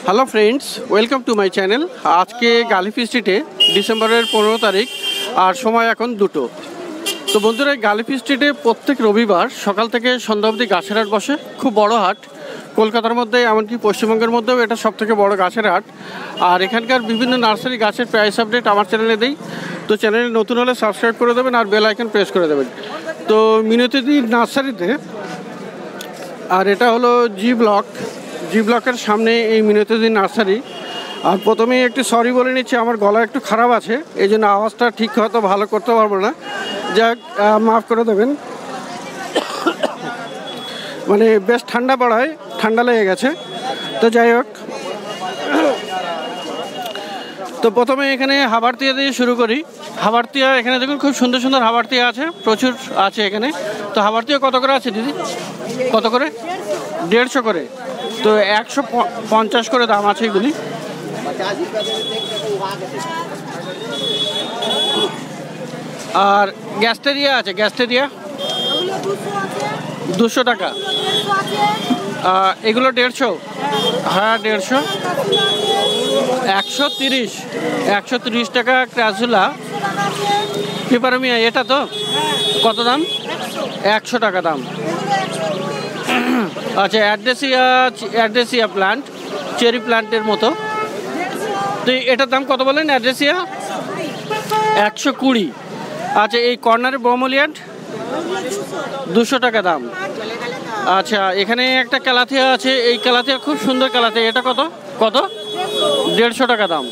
Hello friends, welcome to my channel. আজকে গালিফি স্ট্রিটে ডিসেম্বরের 15 তারিখ আর সময় এখন 2টো। তো বন্ধুরা, গালিফি স্ট্রিটে প্রত্যেক রবিবার সকাল থেকে সন্ধ্যা অবধি গাছের হাট বসে। খুব বড় হাট, কলকাতার মধ্যে এমনকি পশ্চিমবঙ্গের মধ্যেও এটা সবথেকে বড় গাছের হাট। আর এখানকার বিভিন্ন নার্সারি গাছের প্রাইস আপডেট আমার চ্যানেলে দেই। তো চ্যানেলে নতুন হলে সাবস্ক্রাইব করে দেবেন আর বেল আইকন প্রেস করে দেবেন। তো মিনতি নার্সারিতে, আর এটা হলো জি ব্লকের সামনে এই মিনতি নার্সারি। আর প্রথমেই একটু সরি বলে নিচ্ছি, আমার গলা একটু খারাপ আছে, এই জন্য আওয়াজটা ঠিক হয়তো ভালো করতে পারবো না, যাক মাফ করে দেবেন। মানে বেশ ঠান্ডা পড়ায়, ঠান্ডা লেগে গেছে। তো যাই হোক, তো প্রথমে এখানে হাবারতিয়া দিয়ে শুরু করি। হাবারতিয়া এখানে দেখুন খুব সুন্দর সুন্দর হাবারতিয়া আছে, প্রচুর আছে এখানে। তো হাবারতিয়া কত করে আছে দিদি? কত করে? 150 করে। তো 150 করে দাম আছে এগুলি। আর গ্যাস্টেরিয়া আছে, গ্যাস্টেরিয়া 200 টাকা। এগুলো 150? হ্যাঁ 150। 130 টাকা ক্রাসুলা। পিপারমিয়া এটা তো কত দাম? 100 টাকা দাম। আচ্ছা, অ্যাড্রেসিয়া প্লান্ট, চেরি প্লান্টের মতো। তো এটার দাম কত বলেন? অ্যাড্রেসিয়া 120। আচ্ছা, এই কর্নারের ব্রোমোলিয়াড 200 টাকা দাম। আচ্ছা, এখানে একটা ক্যালাথিয়া আছে, এই ক্যালাথিয়া খুব সুন্দর ক্যালাথিয়া। এটা কত? 150 টাকা দাম।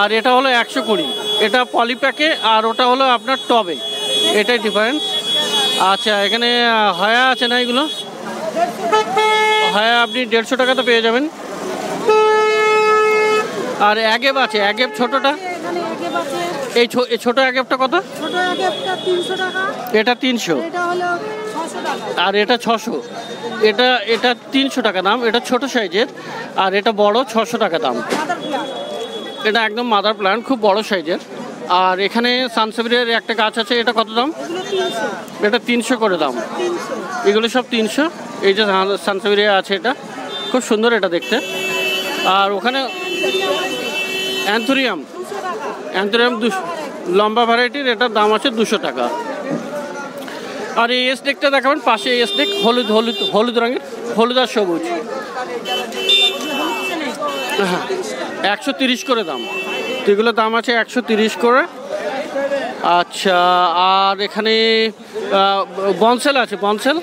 আর এটা হলো 120। এটা পলিপ্যাকে, আর ওটা হলো আপনার টবে, এটাই ডিফারেন্স। আচ্ছা, এখানে হয়া আছে না? এগুলো হয়া আপনি 150 টাকাতে পেয়ে যাবেন। আর অ্যাগেপ আছে, অ্যাগেপ ছোটোটা, এই ছোটো অ্যাগেপটা কত? এটা 300। আর এটা 600। এটা 300 টাকা দাম, এটা ছোট সাইজের। আর এটা বড়, 600 টাকা দাম। এটা একদম মাদার প্ল্যান্ট, খুব বড় সাইজের। আর এখানে সানসেভিয়ার একটা গাছ আছে, এটা কত দাম? এটা 300 করে দাম। এগুলো সব 300। এই যে সানসেভিয়া আছে, এটা খুব সুন্দর, এটা দেখতে। আর ওখানে অ্যান্থোরিয়াম 200 লম্বা ভ্যারাইটির, এটার দাম আছে 200 টাকা। আর এই স্টেকটা দেখাবেন, পাশে এই স্টেক হলুদ রঙের, হলুদ আর সবুজ। হ্যাঁ 130 করে দাম। তো এগুলোর দাম আছে 130 করে। আচ্ছা, আর এখানে বনসেল আছে, বনসেল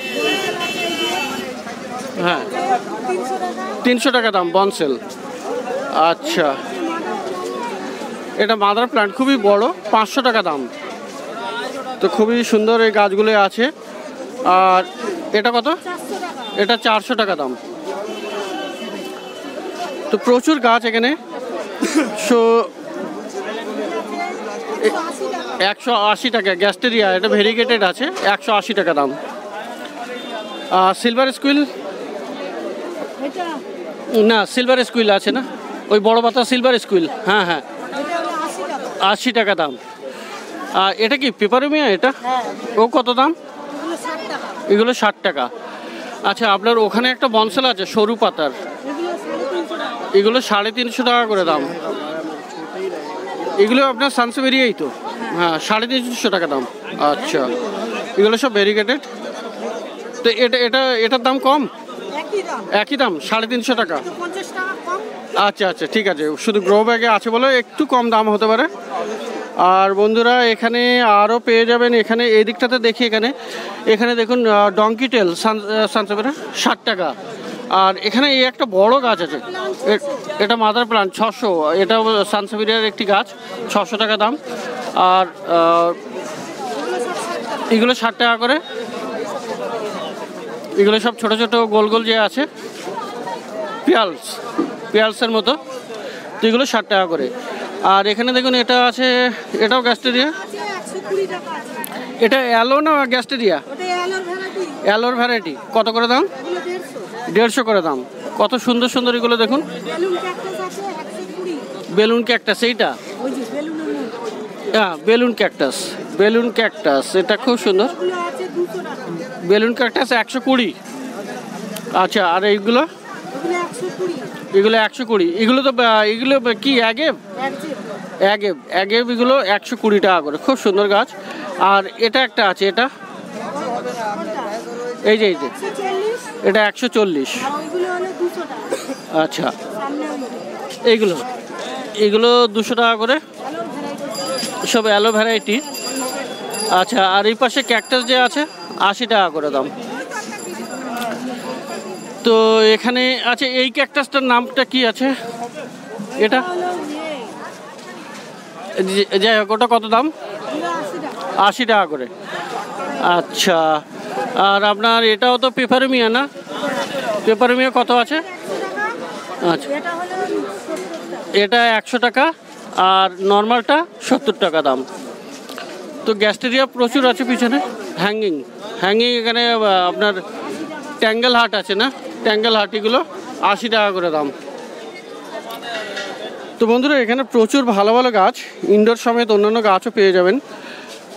হ্যাঁ 300 টাকা দাম বনসেল। আচ্ছা, এটা মাদার প্ল্যান্ট, খুবই বড়, 500 টাকা দাম। তো খুবই সুন্দর এই গাছগুলো আছে। আর এটা কত? এটা 400 টাকা দাম। তো প্রচুর গাছ এখানে। 180 টাকা গ্যাস্টেরিয়া, এটা ভেরিগেটেড আছে, 180 টাকা দাম। সিলভার স্কুইল না, সিলভার স্কুইল আছে না, ওই বড় পাতা সিলভার স্কুইল, হ্যাঁ 80 টাকা দাম। আর এটা কি পেপারোমিয়া? এটা ও কত দাম? এগুলো 60 টাকা। আচ্ছা, আপনার ওখানে একটা বনসেল আছে সরু পাতার, এগুলো 350 টাকা করে দাম। এগুলো আপনার সানসেভিয়াই তো, হ্যাঁ 350 টাকা দাম। আচ্ছা, এগুলো সব ভেরিগেটেড। তো এটার দাম কম? একই দাম, 350 টাকা। আচ্ছা, ঠিক আছে, শুধু গ্রো ব্যাগে আছে বলে একটু কম দাম হতে পারে। আর বন্ধুরা, এখানে আরও পেয়ে যাবেন। এখানে এই দিকটাতে দেখি, এখানে দেখুন ডঙ্কি টেল সানসেভিয়া 60 টাকা। আর এখানে এই একটা বড় গাছ আছে, এটা মাদার প্ল্যান্ট 600। এটা সানসেভিয়ার একটি গাছ, 600 টাকা দাম। আর এগুলো 60 টাকা করে। এগুলো সব ছোট ছোট গোল গোল যে আছে, পিয়ালসের মতো। তো এগুলো 60 টাকা করে। আর এখানে দেখুন এটা আছে, এটাও গ্যাস্টেরিয়া। এটা অ্যালো না গ্যাস্টেরিয়া? অ্যালোর ভ্যারাইটি। কত করে দাম? 150 করে দাম। কত সুন্দর সুন্দর এগুলো দেখুন। বেলুন ক্যাকটাস, এইটা হ্যাঁ বেলুন ক্যাকটাস, এটা খুব সুন্দর। Balloon cactus 120। আচ্ছা, আর এইগুলো এগুলো 120। এগুলো তো এগুলো কি অ্যাগেভ? অ্যাগেভ এগুলো 120 টাকা করে, খুব সুন্দর গাছ। আর এটা একটা আছে, এটা এই যে এটা 140। আচ্ছা, এগুলো 200 টাকা করে, সব অ্যালো ভ্যারাইটি। আচ্ছা, আর এই পাশে ক্যাকটাস যে আছে 80 টাকা করে দাম। তো এখানে আছে এই ক্যাকটাসটার নামটা কি আছে? এটা যাই হোক, ওটা কত দাম? 80 টাকা করে। আচ্ছা, আর আপনার এটাও তো পেপারমিয়া না? পেপারমিয়া কত আছে? আচ্ছা, এটা 100 টাকা আর নর্মালটা 70 টাকা দাম। তো গ্যাস্টেরিয়া প্রচুর আছে পিছনে। হ্যাঙ্গিং এখানে আপনার ট্যাঙ্গেল হাট আছে না, ট্যাঙ্গেল হাট, এগুলো 80 টাকা করে দাম। তো বন্ধুরা, এখানে প্রচুর ভালো ভালো গাছ, ইনডোর সমেত অন্যান্য গাছও পেয়ে যাবেন।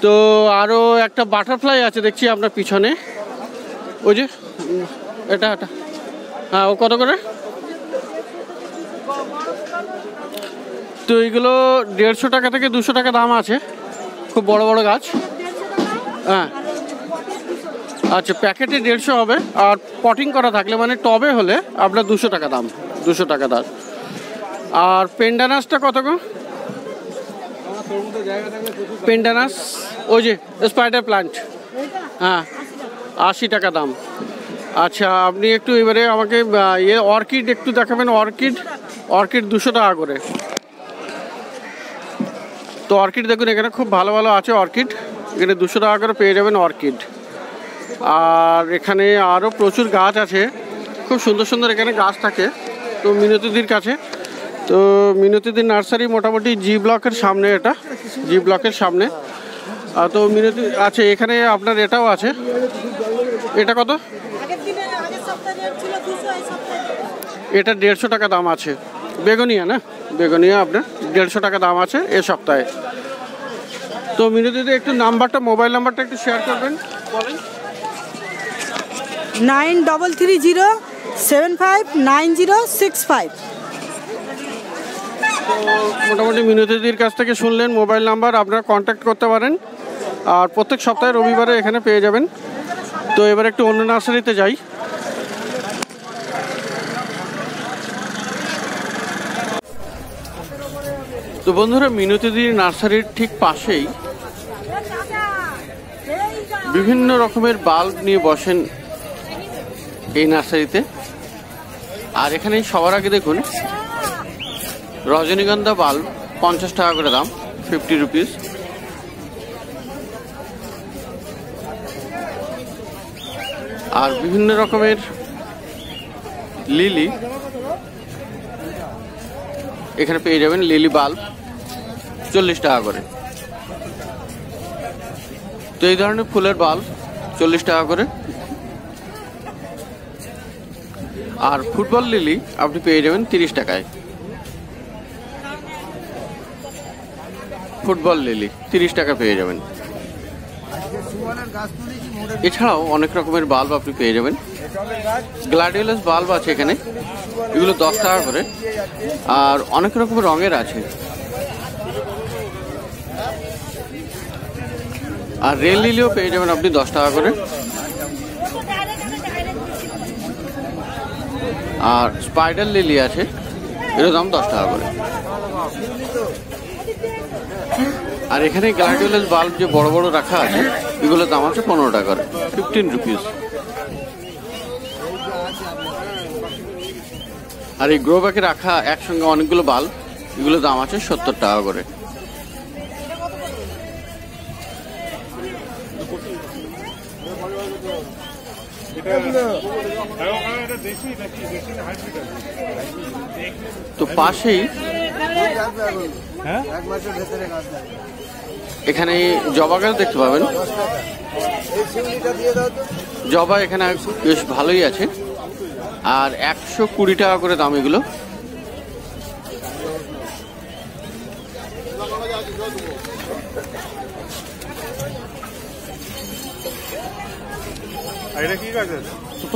তো আরও একটা বাটারফ্লাই আছে দেখছি আপনার পিছনে, ওই যে এটা হ্যাঁ, ও কত করে? তো এইগুলো 150 টাকা থেকে 200 টাকা দাম আছে, খুব বড় বড় গাছ। হ্যাঁ, আচ্ছা, প্যাকেটে 150 হবে, আর পটিং করা থাকলে মানে টবে হলে আপনার 200 টাকা দাম, 200 টাকা দাম। আর পেন্ডানাসটা কত গো? পেন্ডানাস ওই যে স্পাইডার প্লান্ট, হ্যাঁ 80 টাকা দাম। আচ্ছা, আপনি একটু এবারে আমাকে অর্কিড একটু দেখাবেন। অর্কিড 200 টাকা করে। তো অর্কিড দেখুন, এখানে খুব ভালো ভালো আছে অর্কিড, এখানে 200 টাকা করে পেয়ে যাবেন অর্কিড। আর এখানে আরও প্রচুর গাছ আছে, খুব সুন্দর সুন্দর এখানে গাছ থাকে। তো মিনতিদির কাছে, তো মিনতিদির নার্সারি মোটামুটি জি ব্লকের সামনে, এটা জি ব্লকের সামনে। তো মিনতি আছে এখানে আপনার, এটাও আছে। এটা কত? এটা 150 টাকা দাম আছে। বেগুনিয়া না, বেগুনিয়া আপনার 150 টাকা দাম আছে এ সপ্তাহে। তো মিনতিদি একটু নাম্বারটা, মোবাইল নাম্বারটা একটু শেয়ার করবেন, বলেন। 9300759065। তো মোটামুটি মিনতিদির কাছ থেকে শুনলেন মোবাইল নাম্বার, আপনারা কন্ট্যাক্ট করতে পারেন। আর প্রত্যেক সপ্তাহে রবিবারে এখানে পেয়ে যাবেন। তো এবার একটু অন্য নার্সারিতে যাই। তো বন্ধুরা, মিনতিদির নার্সারির ঠিক পাশেই বিভিন্ন রকমের বাল্ব নিয়ে বসেন এই নার্সারিতে। আর এখানে সবার আগে দেখুন রজনীগন্ধা বাল্ব 50 টাকা করে দাম, 50 রুপিস। আর বিভিন্ন রকমের লিলি এখানে পেয়ে যাবেন, লিলি বাল্ব 40 টাকা করে। তো এই ধরনের ফুলের বাল্ব 40 টাকা করে। আর ফুটবল লিলি আপনি পেয়ে যাবেন 30 টাকায়। ফুটবল লিলি 30 টাকা পেয়ে যাবেন। এছাড়াও অনেক রকমের বাল্ব আপনি পেয়ে যাবেন। গ্লাডিওলাস বাল্ব আছে এখানে, এগুলো 10 টাকা করে। আর অনেক রকমের রঙের আছে। আর রেল লিলিও পেয়ে যাবেন আপনি 10 টাকা করে। আর স্পাইডার লিলি আছে, এর দাম 10 টাকা করে। আর এখানে গ্লাডিওলাস বাল্ব যে বড় বড় রাখা আছে, এগুলোর দাম আছে 15 টাকা করে, 15 রুপিস। আর এই গ্রো ব্যাগে রাখা একসঙ্গে অনেকগুলো বাল্ব, এগুলোর দাম আছে 70 টাকা করে। তো পাশেই এখানে জবা গাছ দেখতে পাবেন। জবা এখানে বেশ ভালোই আছে। আর 120 টাকা করে দাম এগুলো।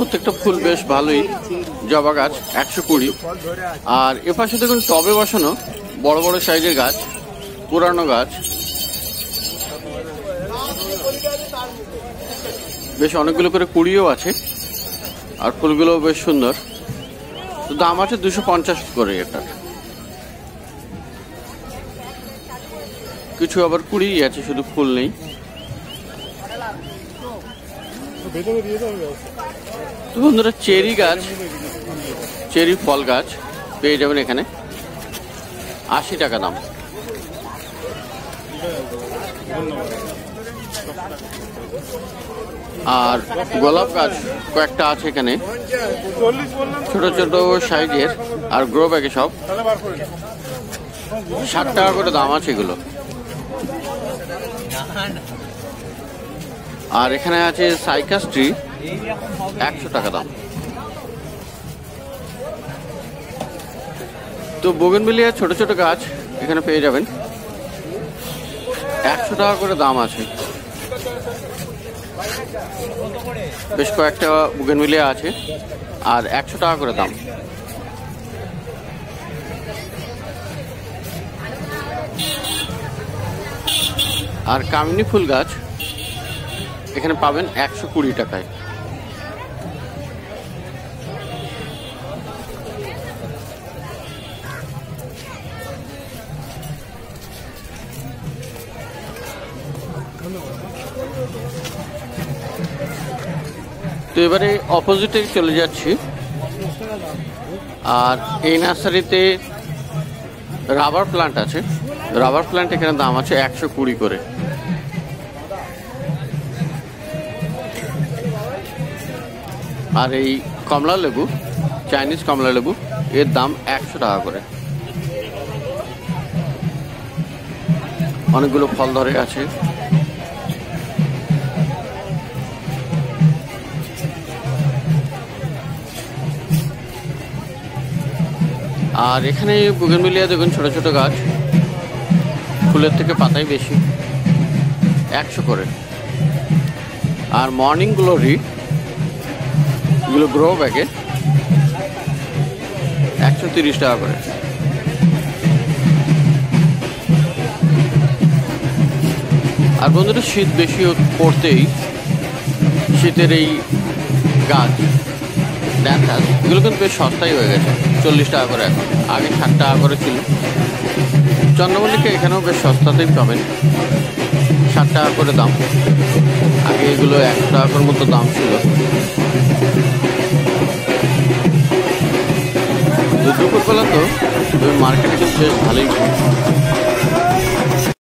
প্রত্যেকটা ফুল বেশ ভালোই। জবা গাছ 120। আর এপাশে দেখুন টবে বসানো বড় বড় সাইজের গাছ, পুরানো গাছ, বেশ অনেকগুলো করে কুড়িও আছে। আর ফুলগুলো বেশ সুন্দর। তো দাম আছে 250 করে এটার। কিছু আবার কুড়িই আছে, শুধু ফুল নেই। তো বন্ধুরা চেরি গাছ, চেরি ফল গাছ পেয়ে যাবেন এখানে, 80 টাকা দাম। আর গোলাপ গাছ কয়েকটা আছে এখানে, ছোট ছোট সাইজের আর গ্রো ব্যাগে সব 60 টাকা করে দাম আছে এগুলো। আর এখানে আছে সাইকাস ট্রি, 100 টাকা দাম। তো বোগেনভিলিয়া ছোট ছোট গাছ এখানে পেয়ে যাবেন, 100 টাকা করে দাম আছে। বেশ কয়েকটা বোগেনভিলিয়া আছে আর 100 টাকা করে দাম। আর কামিনী ফুল গাছ এখানে পাবেন 120 টাকায়। তো এবারে অপোজিটে চলে যাচ্ছি। আর এই নার্সারিতে রাবার প্লান্ট আছে। রাবার প্লান্ট এখানে দাম আছে 120 করে। আর এই কমলা লেবু, চাইনিজ কমলা লেবু, এর দাম 100 টাকা করে। অনেকগুলো ফল ধরে আছে। আর এখানে বোগেনভিলিয়া দেখুন ছোট ছোট গাছ, ফুলের থেকে পাতাই বেশি, 100 করে। আর মর্নিং গ্লোরি এগুলো গ্রো ব্যাগে 130 টাকা করে। আর বন্ধুরা শীত বেশি পড়তেই শীতের এই গাছ ড্যান্থাস এগুলো কিন্তু বেশ সস্তাই হয়ে গেছে, 40 টাকা করে এখন, আগে 60 টাকা করে ছিল। চন্দ্রমল্লিকা এখানেও বেশ সস্তাতেই পাবেন, 60 টাকা করে দাম। আগে এগুলো 100 টাকার মতো দাম ছিল। দুপুরবেলা তো মার্কেটে কিন্তু বেশ ভালোই